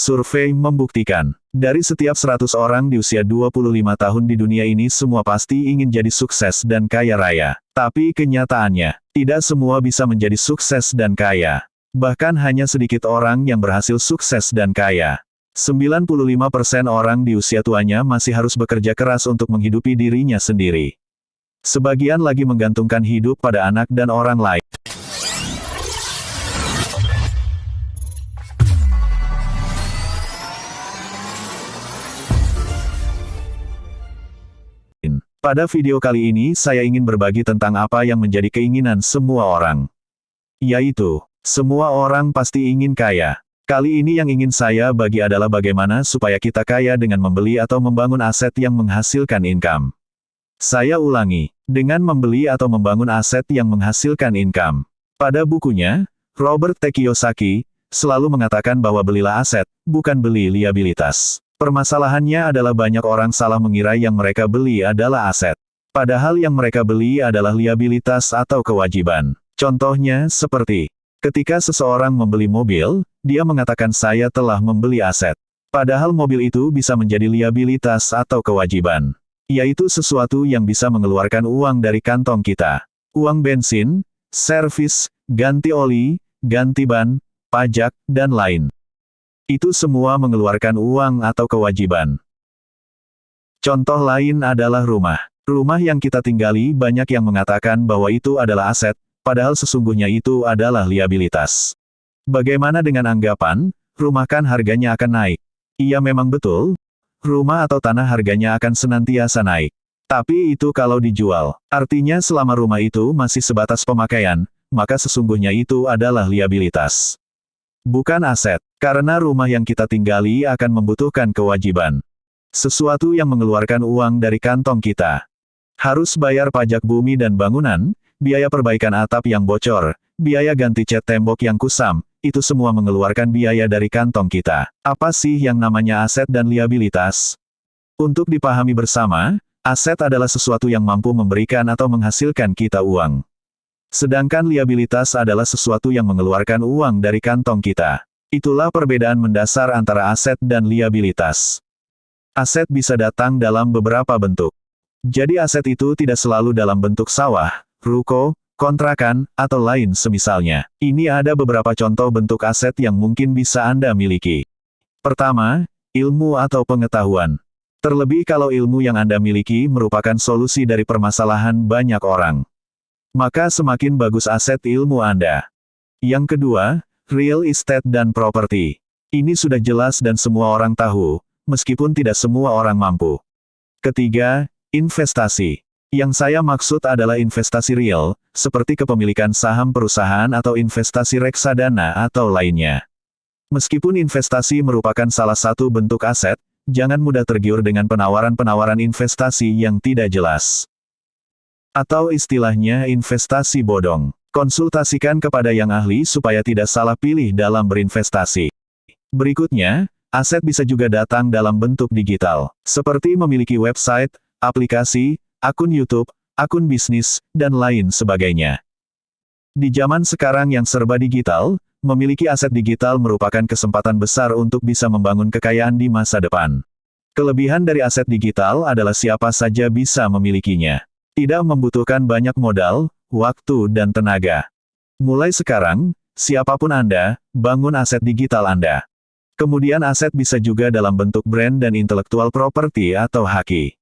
Survei membuktikan, dari setiap 100 orang di usia 25 tahun di dunia ini semua pasti ingin jadi sukses dan kaya raya. Tapi kenyataannya, tidak semua bisa menjadi sukses dan kaya. Bahkan hanya sedikit orang yang berhasil sukses dan kaya. 95% orang di usia tuanya masih harus bekerja keras untuk menghidupi dirinya sendiri. Sebagian lagi menggantungkan hidup pada anak dan orang lain. Pada video kali ini saya ingin berbagi tentang apa yang menjadi keinginan semua orang. Yaitu, semua orang pasti ingin kaya. Kali ini yang ingin saya bagi adalah bagaimana supaya kita kaya dengan membeli atau membangun aset yang menghasilkan income. Saya ulangi, dengan membeli atau membangun aset yang menghasilkan income. Pada bukunya, Robert T. Kiyosaki selalu mengatakan bahwa belilah aset, bukan beli liabilitas. Permasalahannya adalah banyak orang salah mengira yang mereka beli adalah aset. Padahal yang mereka beli adalah liabilitas atau kewajiban. Contohnya seperti, ketika seseorang membeli mobil, dia mengatakan saya telah membeli aset. Padahal mobil itu bisa menjadi liabilitas atau kewajiban. Yaitu sesuatu yang bisa mengeluarkan uang dari kantong kita. Uang bensin, servis, ganti oli, ganti ban, pajak, dan lain. Itu semua mengeluarkan uang atau kewajiban. Contoh lain adalah rumah. Rumah yang kita tinggali banyak yang mengatakan bahwa itu adalah aset, padahal sesungguhnya itu adalah liabilitas. Bagaimana dengan anggapan, rumah kan harganya akan naik. Iya memang betul, rumah atau tanah harganya akan senantiasa naik. Tapi itu kalau dijual. Artinya selama rumah itu masih sebatas pemakaian, maka sesungguhnya itu adalah liabilitas. Bukan aset, karena rumah yang kita tinggali akan membutuhkan kewajiban. Sesuatu yang mengeluarkan uang dari kantong kita. Harus bayar pajak bumi dan bangunan, biaya perbaikan atap yang bocor, biaya ganti cat tembok yang kusam, itu semua mengeluarkan biaya dari kantong kita. Apa sih yang namanya aset dan liabilitas? Untuk dipahami bersama, aset adalah sesuatu yang mampu memberikan atau menghasilkan kita uang. Sedangkan liabilitas adalah sesuatu yang mengeluarkan uang dari kantong kita. Itulah perbedaan mendasar antara aset dan liabilitas. Aset bisa datang dalam beberapa bentuk. Jadi aset itu tidak selalu dalam bentuk sawah, ruko, kontrakan, atau lain semisalnya. Ini ada beberapa contoh bentuk aset yang mungkin bisa Anda miliki. Pertama, ilmu atau pengetahuan. Terlebih kalau ilmu yang Anda miliki merupakan solusi dari permasalahan banyak orang. Maka semakin bagus aset ilmu Anda. Yang kedua, real estate dan properti. Ini sudah jelas dan semua orang tahu, meskipun tidak semua orang mampu. Ketiga, investasi. Yang saya maksud adalah investasi real, seperti kepemilikan saham perusahaan atau investasi reksadana atau lainnya. Meskipun investasi merupakan salah satu bentuk aset, jangan mudah tergiur dengan penawaran-penawaran investasi yang tidak jelas. Atau istilahnya investasi bodong. Konsultasikan kepada yang ahli supaya tidak salah pilih dalam berinvestasi. Berikutnya, aset bisa juga datang dalam bentuk digital, seperti memiliki website, aplikasi, akun YouTube, akun bisnis, dan lain sebagainya. Di zaman sekarang yang serba digital, memiliki aset digital merupakan kesempatan besar untuk bisa membangun kekayaan di masa depan. Kelebihan dari aset digital adalah siapa saja bisa memilikinya. Tidak membutuhkan banyak modal, waktu dan tenaga. Mulai sekarang, siapapun Anda, bangun aset digital Anda. Kemudian aset bisa juga dalam bentuk brand dan intellectual property atau HAKI.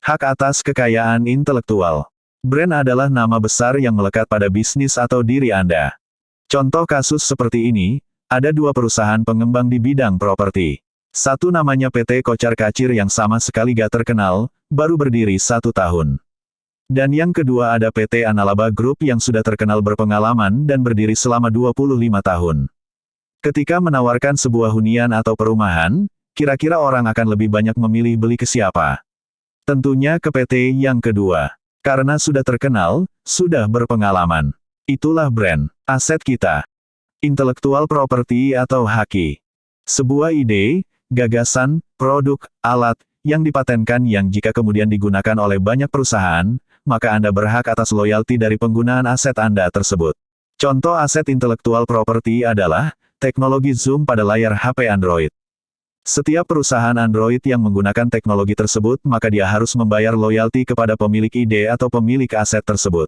Hak atas kekayaan intelektual. Brand adalah nama besar yang melekat pada bisnis atau diri Anda. Contoh kasus seperti ini, ada dua perusahaan pengembang di bidang properti. Satu namanya PT Kocar Kacir yang sama sekali gak terkenal, baru berdiri 1 tahun. Dan yang kedua ada PT Analaba Group yang sudah terkenal berpengalaman dan berdiri selama 25 tahun. Ketika menawarkan sebuah hunian atau perumahan, kira-kira orang akan lebih banyak memilih beli ke siapa? Tentunya ke PT yang kedua. Karena sudah terkenal, sudah berpengalaman. Itulah brand, aset kita. Intellectual property atau HAKI. Sebuah ide, gagasan, produk, alat, yang dipatenkan yang jika kemudian digunakan oleh banyak perusahaan, maka Anda berhak atas loyalti dari penggunaan aset Anda tersebut. Contoh aset intellectual property adalah teknologi zoom pada layar HP Android. Setiap perusahaan Android yang menggunakan teknologi tersebut maka dia harus membayar royalti kepada pemilik ide atau pemilik aset tersebut.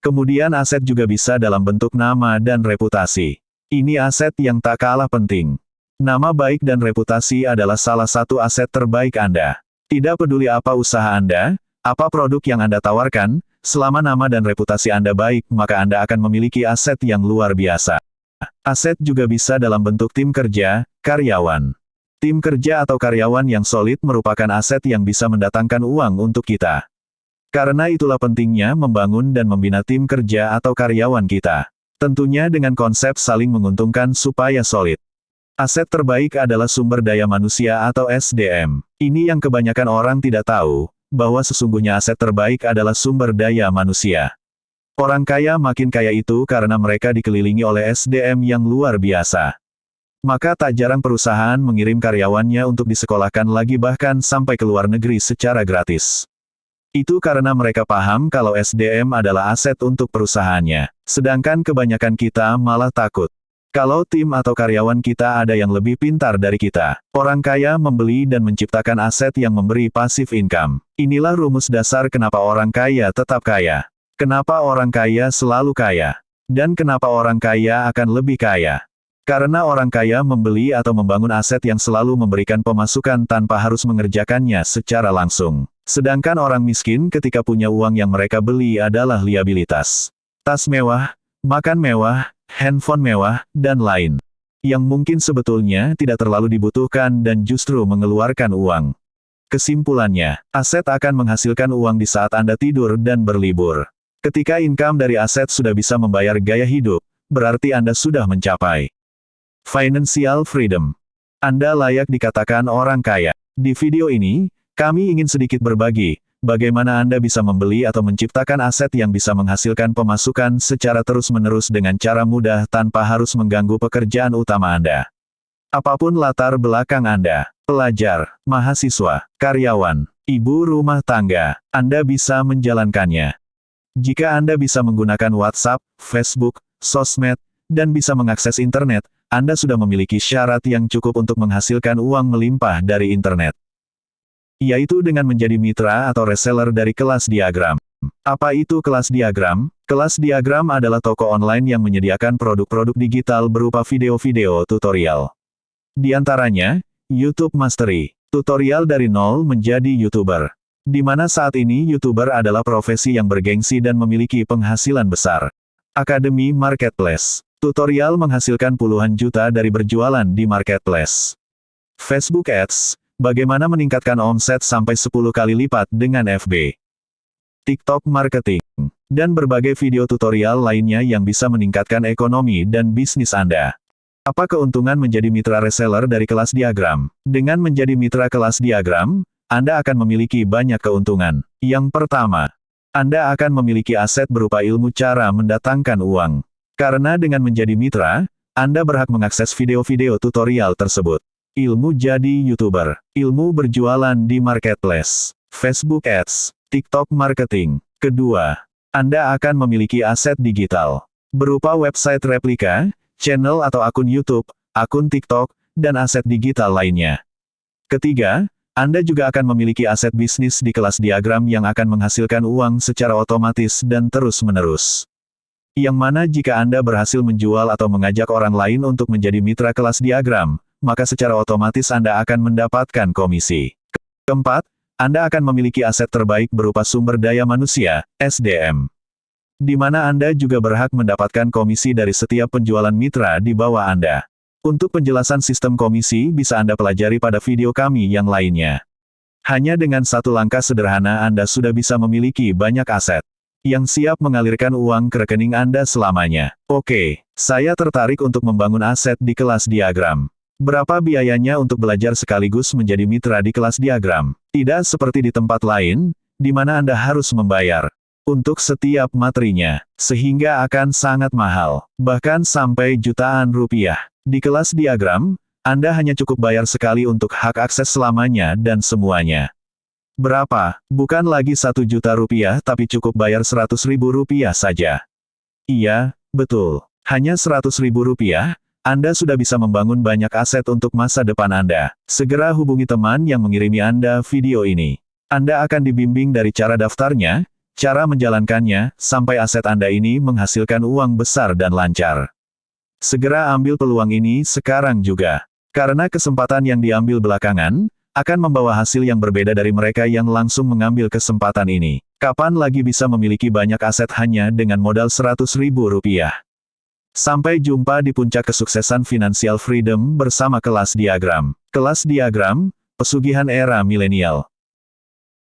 Kemudian aset juga bisa dalam bentuk nama dan reputasi. Ini aset yang tak kalah penting. Nama baik dan reputasi adalah salah satu aset terbaik Anda. Tidak peduli apa usaha Anda, apa produk yang Anda tawarkan, selama nama dan reputasi Anda baik maka Anda akan memiliki aset yang luar biasa. Aset juga bisa dalam bentuk tim kerja, karyawan. Tim kerja atau karyawan yang solid merupakan aset yang bisa mendatangkan uang untuk kita. Karena itulah pentingnya membangun dan membina tim kerja atau karyawan kita. Tentunya dengan konsep saling menguntungkan supaya solid. Aset terbaik adalah sumber daya manusia atau SDM. Ini yang kebanyakan orang tidak tahu, bahwa sesungguhnya aset terbaik adalah sumber daya manusia. Orang kaya makin kaya itu karena mereka dikelilingi oleh SDM yang luar biasa. Maka tak jarang perusahaan mengirim karyawannya untuk disekolahkan lagi bahkan sampai ke luar negeri secara gratis. Itu karena mereka paham kalau SDM adalah aset untuk perusahaannya. Sedangkan kebanyakan kita malah takut. Kalau tim atau karyawan kita ada yang lebih pintar dari kita. Orang kaya membeli dan menciptakan aset yang memberi passive income. Inilah rumus dasar kenapa orang kaya tetap kaya. Kenapa orang kaya selalu kaya. Dan kenapa orang kaya akan lebih kaya. Karena orang kaya membeli atau membangun aset yang selalu memberikan pemasukan tanpa harus mengerjakannya secara langsung. Sedangkan orang miskin ketika punya uang yang mereka beli adalah liabilitas. Tas mewah, makan mewah, handphone mewah, dan lain. Yang mungkin sebetulnya tidak terlalu dibutuhkan dan justru mengeluarkan uang. Kesimpulannya, aset akan menghasilkan uang di saat Anda tidur dan berlibur. Ketika income dari aset sudah bisa membayar gaya hidup, berarti Anda sudah mencapai financial freedom. Anda layak dikatakan orang kaya. Di video ini, kami ingin sedikit berbagi, bagaimana Anda bisa membeli atau menciptakan aset yang bisa menghasilkan pemasukan secara terus-menerus dengan cara mudah tanpa harus mengganggu pekerjaan utama Anda. Apapun latar belakang Anda, pelajar, mahasiswa, karyawan, ibu rumah tangga, Anda bisa menjalankannya. Jika Anda bisa menggunakan WhatsApp, Facebook, sosmed, dan bisa mengakses internet, Anda sudah memiliki syarat yang cukup untuk menghasilkan uang melimpah dari internet. Yaitu dengan menjadi mitra atau reseller dari kelas diagram. Apa itu kelas diagram? Kelas diagram adalah toko online yang menyediakan produk-produk digital berupa video-video tutorial. Di antaranya, YouTube Mastery, tutorial dari nol menjadi YouTuber. Di mana saat ini YouTuber adalah profesi yang bergengsi dan memiliki penghasilan besar. Akademi Marketplace. Tutorial menghasilkan puluhan juta dari berjualan di marketplace. Facebook Ads, bagaimana meningkatkan omset sampai 10 kali lipat dengan FB. TikTok Marketing, dan berbagai video tutorial lainnya yang bisa meningkatkan ekonomi dan bisnis Anda. Apa keuntungan menjadi mitra reseller dari kelas diagram? Dengan menjadi mitra kelas diagram, Anda akan memiliki banyak keuntungan. Yang pertama, Anda akan memiliki aset berupa ilmu cara mendatangkan uang. Karena dengan menjadi mitra, Anda berhak mengakses video-video tutorial tersebut. Ilmu jadi YouTuber, ilmu berjualan di marketplace, Facebook Ads, TikTok Marketing. Kedua, Anda akan memiliki aset digital, berupa website replika, channel atau akun YouTube, akun TikTok, dan aset digital lainnya. Ketiga, Anda juga akan memiliki aset bisnis di kelas diagram yang akan menghasilkan uang secara otomatis dan terus-menerus. Yang mana jika Anda berhasil menjual atau mengajak orang lain untuk menjadi mitra kelas diagram, maka secara otomatis Anda akan mendapatkan komisi. Keempat, Anda akan memiliki aset terbaik berupa sumber daya manusia, SDM. Di mana Anda juga berhak mendapatkan komisi dari setiap penjualan mitra di bawah Anda. Untuk penjelasan sistem komisi bisa Anda pelajari pada video kami yang lainnya. Hanya dengan satu langkah sederhana Anda sudah bisa memiliki banyak aset yang siap mengalirkan uang ke rekening Anda selamanya. Oke, saya tertarik untuk membangun aset di kelas diagram. Berapa biayanya untuk belajar sekaligus menjadi mitra di kelas diagram? Tidak seperti di tempat lain, di mana Anda harus membayar untuk setiap materinya, sehingga akan sangat mahal, bahkan sampai jutaan rupiah. Di kelas diagram, Anda hanya cukup bayar sekali untuk hak akses selamanya dan semuanya. Berapa? Bukan lagi 1 juta rupiah tapi cukup bayar 100.000 rupiah saja. Iya, betul. Hanya 100.000 rupiah, Anda sudah bisa membangun banyak aset untuk masa depan Anda. Segera hubungi teman yang mengirimi Anda video ini. Anda akan dibimbing dari cara daftarnya, cara menjalankannya, sampai aset Anda ini menghasilkan uang besar dan lancar. Segera ambil peluang ini sekarang juga. Karena kesempatan yang diambil belakangan, akan membawa hasil yang berbeda dari mereka yang langsung mengambil kesempatan ini. Kapan lagi bisa memiliki banyak aset hanya dengan modal Rp100.000? Sampai jumpa di puncak kesuksesan Financial Freedom bersama Kelas Diagram. Kelas Diagram, pesugihan era milenial.